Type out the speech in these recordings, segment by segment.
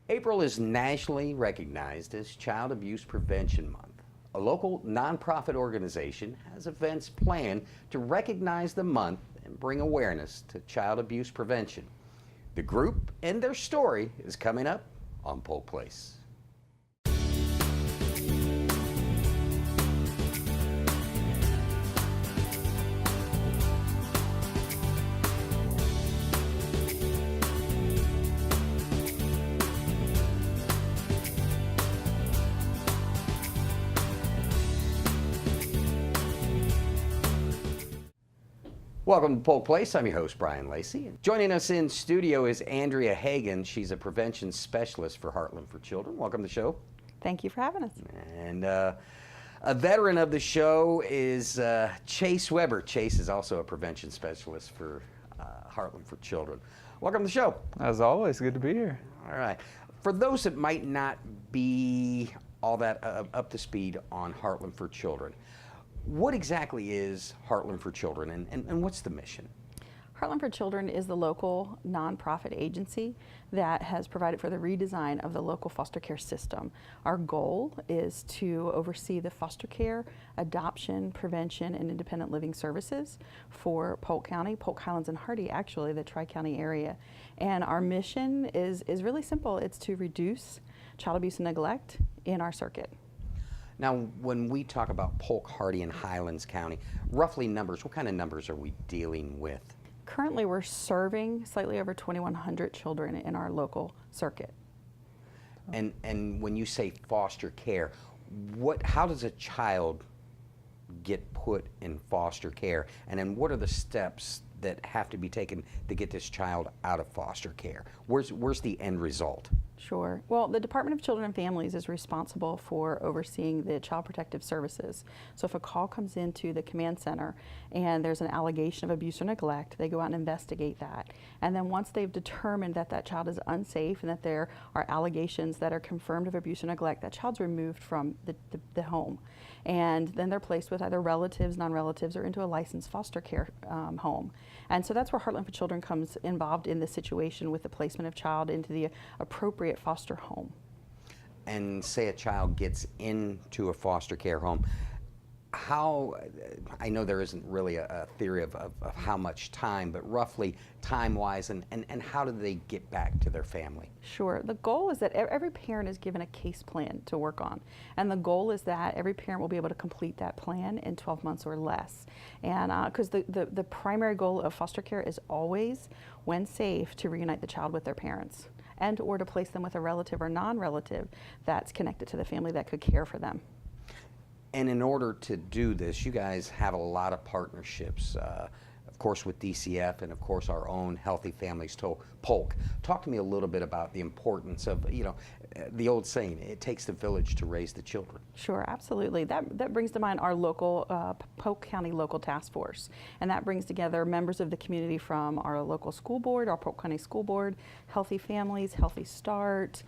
April is nationally recognized as Child Abuse Prevention Month. A local nonprofit organization has events planned to recognize the month and bring awareness to child abuse prevention. The group and their story is coming up on Polk Place. Welcome to Polk Place. I'm your host, Brian Lacey. Joining us in studio is Andrea Hagan. She's a prevention specialist for Heartland for Children. Welcome to the show. Thank you for having us. And a veteran of the show is Chase Weber. Chase is also a prevention specialist for Heartland for Children. Welcome to the show. As always, good to be here. All right. For those that might not be all that up to speed on Heartland for Children, what exactly is Heartland for Children, and what's the mission? Heartland for Children is the local nonprofit agency that has provided for the redesign of the local foster care system. Our goal is to oversee the foster care, adoption, prevention, and independent living services for Polk County, Polk, Highlands, and Hardee, actually the Tri-County area. And our mission is really simple. It's to reduce child abuse and neglect in our circuit. Now, when we talk about Polk, Hardee, and Highlands County, roughly numbers, what kind of numbers are we dealing with? Currently, we're serving slightly over 2,100 children in our local circuit. And when you say foster care, how does a child get put in foster care? And then what are the steps that have to be taken to get this child out of foster care? Where's the end result? Sure. Well, the Department of Children and Families is responsible for overseeing the Child Protective Services. So if a call comes into the command center and there's an allegation of abuse or neglect, they go out and investigate that. And then once they've determined that that child is unsafe and that there are allegations that are confirmed of abuse or neglect, that child's removed from the home. And then they're placed with either relatives, non-relatives, or into a licensed foster care home. And so that's where Heartland for Children comes involved in the situation with the placement of child into the appropriate foster home. And say a child gets into a foster care home, I know there isn't really a theory of how much time, but roughly time-wise, and how do they get back to their family? Sure. The goal is that every parent is given a case plan to work on. And the goal is that every parent will be able to complete that plan in 12 months or less. And because the primary goal of foster care is always, when safe, to reunite the child with their parents and or to place them with a relative or non-relative that's connected to the family that could care for them. And in order to do this, you guys have a lot of partnerships, of course with DCF and of course our own Healthy Families Polk. Talk to me a little bit about the importance of, the old saying, it takes the village to raise the children. Sure, absolutely. That brings to mind our local Polk County Local Task Force. And that brings together members of the community from our local school board, our Polk County School Board, Healthy Families, Healthy Start,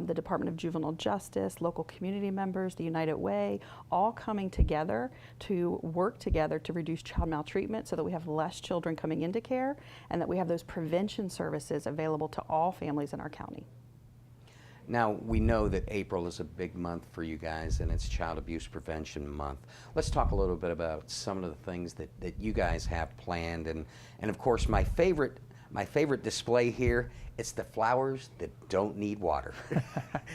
the Department of Juvenile Justice, local community members, the United Way, all coming together to work together to reduce child maltreatment so that we have less children coming into care and that we have those prevention services available to all families in our county. Now, we know that April is a big month for you guys, and it's Child Abuse Prevention Month. Let's talk a little bit about some of the things that you guys have planned, and of course, my favorite display here, it's the flowers that don't need water.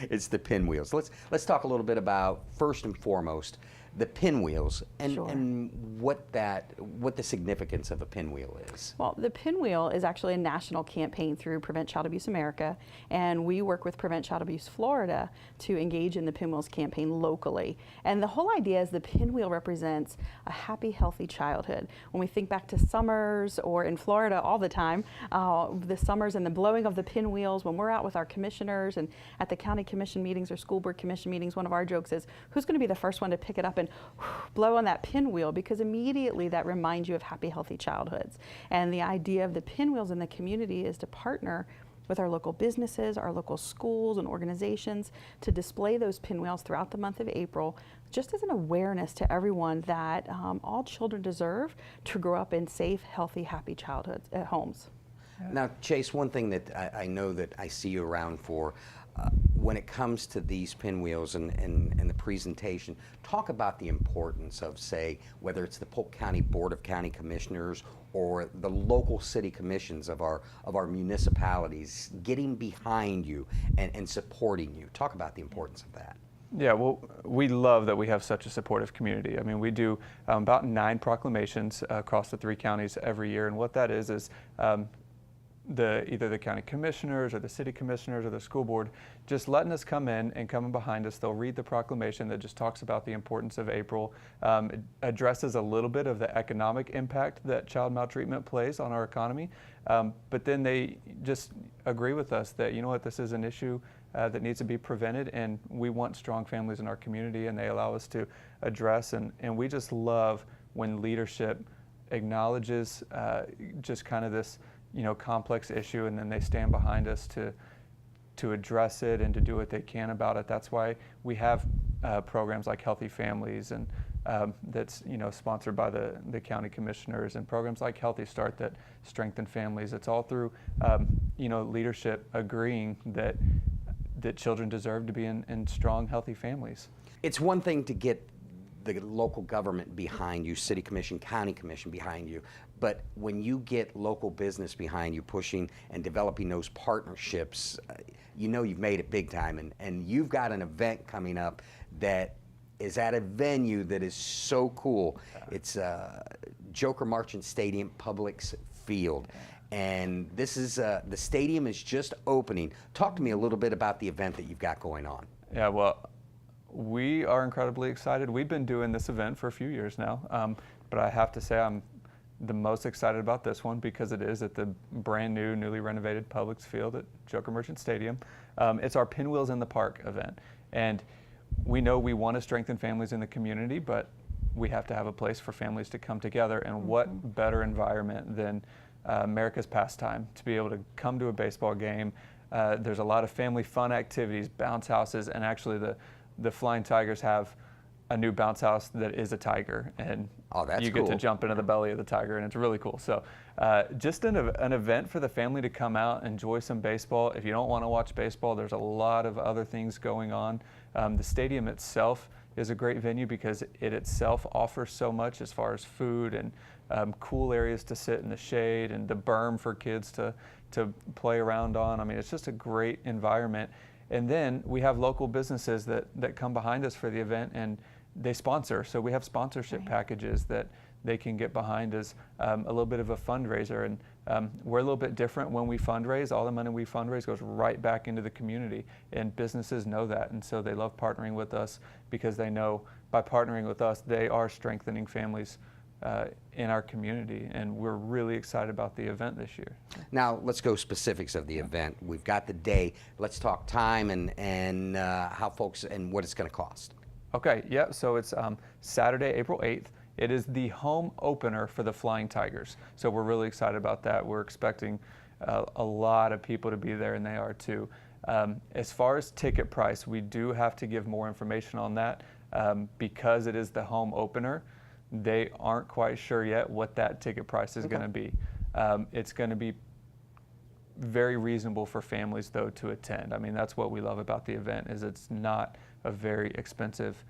It's the pinwheels. Let's talk a little bit about, first and foremost, the pinwheels and, Sure. and what the significance of a pinwheel is. Well, the Pinwheel is actually a national campaign through Prevent Child Abuse America, and we work with Prevent Child Abuse Florida to engage in the Pinwheels campaign locally. And the whole idea is the pinwheel represents a happy, healthy childhood. When we think back to summers, or in Florida all the time, the summers and the blowing of the pinwheels, when we're out with our commissioners and at the county commission meetings or school board commission meetings, one of our jokes is, who's going to be the first one to pick it up and blow on that pinwheel, because immediately that reminds you of happy, healthy childhoods. And the idea of the pinwheels in the community is to partner with our local businesses, our local schools and organizations to display those pinwheels throughout the month of April, just as an awareness to everyone that all children deserve to grow up in safe, healthy, happy childhoods homes. Now, Chase, one thing that I know that I see you around for, when it comes to these pinwheels and the presentation, talk about the importance of, say, whether it's the Polk County Board of County Commissioners or the local city commissions of our municipalities getting behind you and supporting you. Talk about the importance of that. Yeah, well, we love that we have such a supportive community. I mean, we do about 9 proclamations across the 3 counties every year, and what that is either the county commissioners or the city commissioners or the school board just letting us come in and coming behind us. They'll read the proclamation that just talks about the importance of April. It addresses a little bit of the economic impact that child maltreatment plays on our economy, but then they just agree with us that, you know what, this is an issue that needs to be prevented, and we want strong families in our community, and they allow us to address, and we just love when leadership acknowledges just kind of this, you know, complex issue, and then they stand behind us to address it and to do what they can about it. That's why we have programs like Healthy Families, and that's, you know, sponsored by the county commissioners, and programs like Healthy Start that strengthen families. It's all through, you know, leadership agreeing that children deserve to be in strong, healthy families. It's one thing to get the local government behind you, city commission, county commission behind you, but when you get local business behind you, pushing and developing those partnerships, you know you've made it big time, and you've got an event coming up that is at a venue that is so cool. It's Joker Marchant Stadium, Publix Field. And this is, the stadium is just opening. Talk to me a little bit about the event that you've got going on. Yeah, well, we are incredibly excited. We've been doing this event for a few years now, but I have to say I'm the most excited about this one because it is at the brand new, newly renovated Publix Field at Joker Marchant Stadium. It's our Pinwheels in the Park event. And we know we want to strengthen families in the community, but we have to have a place for families to come together. And what better environment than America's pastime to be able to come to a baseball game. There's a lot of family fun activities, bounce houses, and actually the Flying Tigers have a new bounce house that is a tiger, and you get to jump into the belly of the tiger, and it's really cool. So just an event for the family to come out, enjoy some baseball. If you don't want to watch baseball, there's a lot of other things going on. The stadium itself is a great venue because it itself offers so much as far as food and cool areas to sit in the shade, and the berm for kids to play around on. I mean, it's just a great environment. And then we have local businesses that come behind us for the event, and they sponsor. So we have sponsorship packages that they can get behind as a little bit of a fundraiser. And we're a little bit different when we fundraise. All the money we fundraise goes right back into the community, and businesses know that. And so they love partnering with us because they know by partnering with us, they are strengthening families in our community, and we're really excited about the event this year. Now, let's go specifics of the event. We've got the day. Let's talk time and how folks and what it's going to cost. Okay, yeah, so it's Saturday, April 8th. It is the home opener for the Flying Tigers, so we're really excited about that. We're expecting a lot of people to be there, and they are too. As far as ticket price, we do have to give more information on that because it is the home opener. They aren't quite sure yet what that ticket price is going to be. It's going to be very reasonable for families, though, to attend. I mean, that's what we love about the event, is it's not a very expensive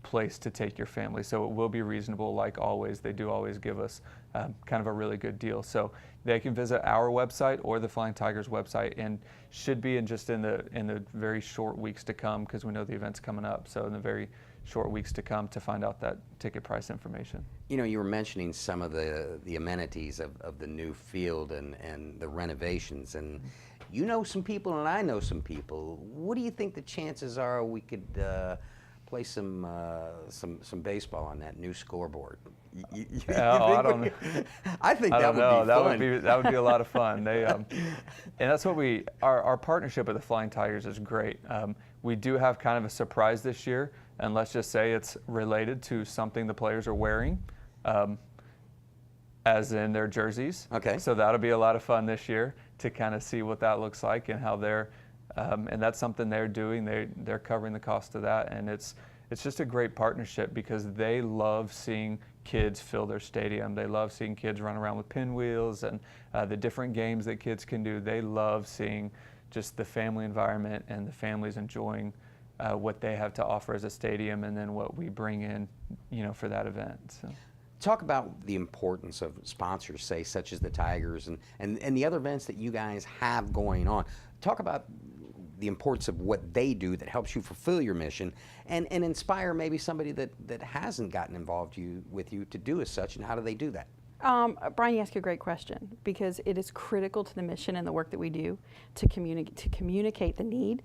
place to take your family. So it will be reasonable, like always. They do always give us kind of a really good deal. So they can visit our website or the Flying Tigers website, and should be in the very short weeks to come, because we know the event's coming up. So in the very short weeks to come to find out that ticket price information. You know, you were mentioning some of the amenities of the new field and the renovations, and you know some people and I know some people. What do you think the chances are we could play some baseball on that new scoreboard? I don't know. I think that would be fun. That would be a lot of fun. They and that's what our partnership with the Flying Tigers is great. We do have kind of a surprise this year, and let's just say it's related to something the players are wearing, as in their jerseys. Okay. So that'll be a lot of fun this year to kind of see what that looks like and how they're, and that's something they're doing. They're covering the cost of that, and it's it's just a great partnership because they love seeing kids fill their stadium. They love seeing kids run around with pinwheels and the different games that kids can do. They love seeing just the family environment and the families enjoying what they have to offer as a stadium, and then what we bring in, for that event. So. Talk about the importance of sponsors, say, such as the Tigers and the other events that you guys have going on. Talk about the importance of what they do that helps you fulfill your mission and inspire maybe somebody that hasn't gotten involved with you to do as such, and how do they do that? Brian, you ask a great question, because it is critical to the mission and the work that we do to communicate the need,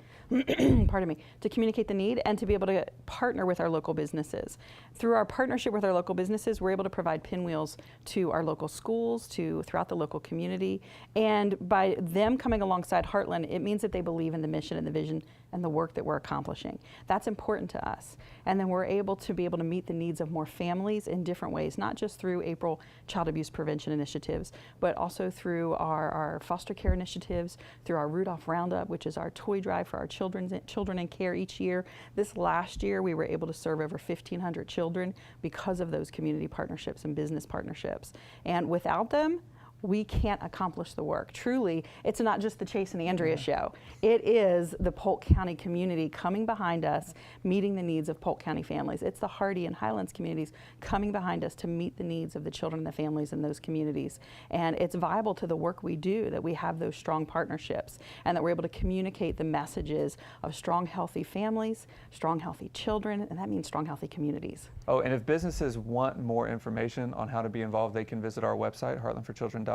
pardon me, to communicate the need and to be able to partner with our local businesses. Through our partnership with our local businesses, we're able to provide pinwheels to our local schools, throughout the local community, and by them coming alongside Heartland, it means that they believe in the mission and the vision and the work that we're accomplishing. That's important to us. And then we're able to meet the needs of more families in different ways, not just through April child abuse prevention initiatives, but also through our foster care initiatives, through our Rudolph Roundup, which is our toy drive for our children in care each year. This last year, we were able to serve over 1,500 children because of those community partnerships and business partnerships. And without them, we can't accomplish the work. Truly, it's not just the Chase and Andrea show. It is the Polk County community coming behind us, meeting the needs of Polk County families. It's the Hardy and Highlands communities coming behind us to meet the needs of the children and the families in those communities. And it's vital to the work we do that we have those strong partnerships and that we're able to communicate the messages of strong, healthy families, strong, healthy children, and that means strong, healthy communities. Oh, and if businesses want more information on how to be involved, they can visit our website, heartlandforchildren.org,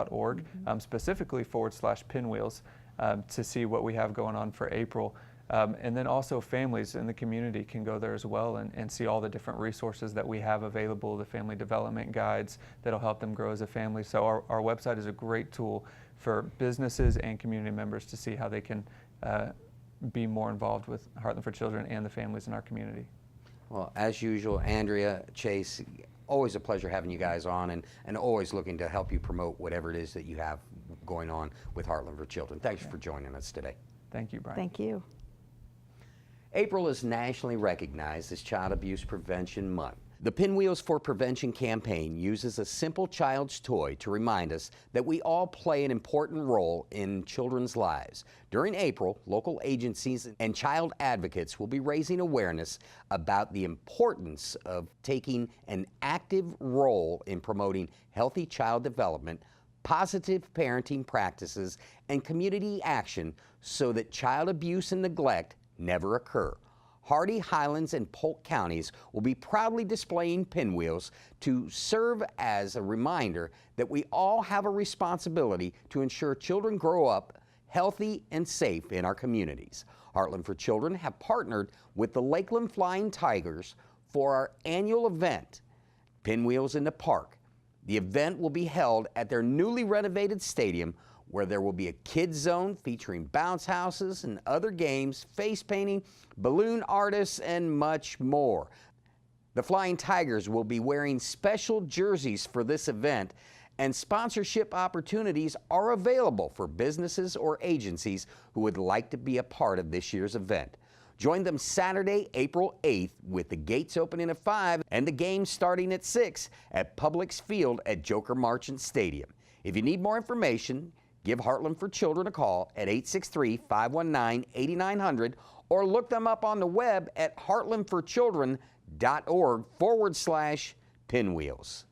specifically /pinwheels, to see what we have going on for April. And then also families in the community can go there as well and see all the different resources that we have available, the family development guides that'll help them grow as a family. So our website is a great tool for businesses and community members to see how they can be more involved with Heartland for Children and the families in our community. Well, as usual, Andrea, Chase, always a pleasure having you guys on, and always looking to help you promote whatever it is that you have going on with Heartland for Children. Thanks for joining us today. Thank you, Brian. Thank you. April is nationally recognized as Child Abuse Prevention Month. The Pinwheels for Prevention campaign uses a simple child's toy to remind us that we all play an important role in children's lives. During April, local agencies and child advocates will be raising awareness about the importance of taking an active role in promoting healthy child development, positive parenting practices, and community action so that child abuse and neglect never occur. Hardy, Highlands, and Polk counties will be proudly displaying pinwheels to serve as a reminder that we all have a responsibility to ensure children grow up healthy and safe in our communities. Heartland for Children have partnered with the Lakeland Flying Tigers for our annual event, Pinwheels in the Park. The event will be held at their newly renovated stadium, where there will be a kids zone featuring bounce houses and other games, face painting, balloon artists, and much more. The Flying Tigers will be wearing special jerseys for this event, and sponsorship opportunities are available for businesses or agencies who would like to be a part of this year's event. Join them Saturday, April 8th, with the gates opening at 5 and the game starting at 6 at Publix Field at Joker Marchant Stadium. If you need more information, give Heartland for Children a call at 863-519-8900 or look them up on the web at heartlandforchildren.org/pinwheels.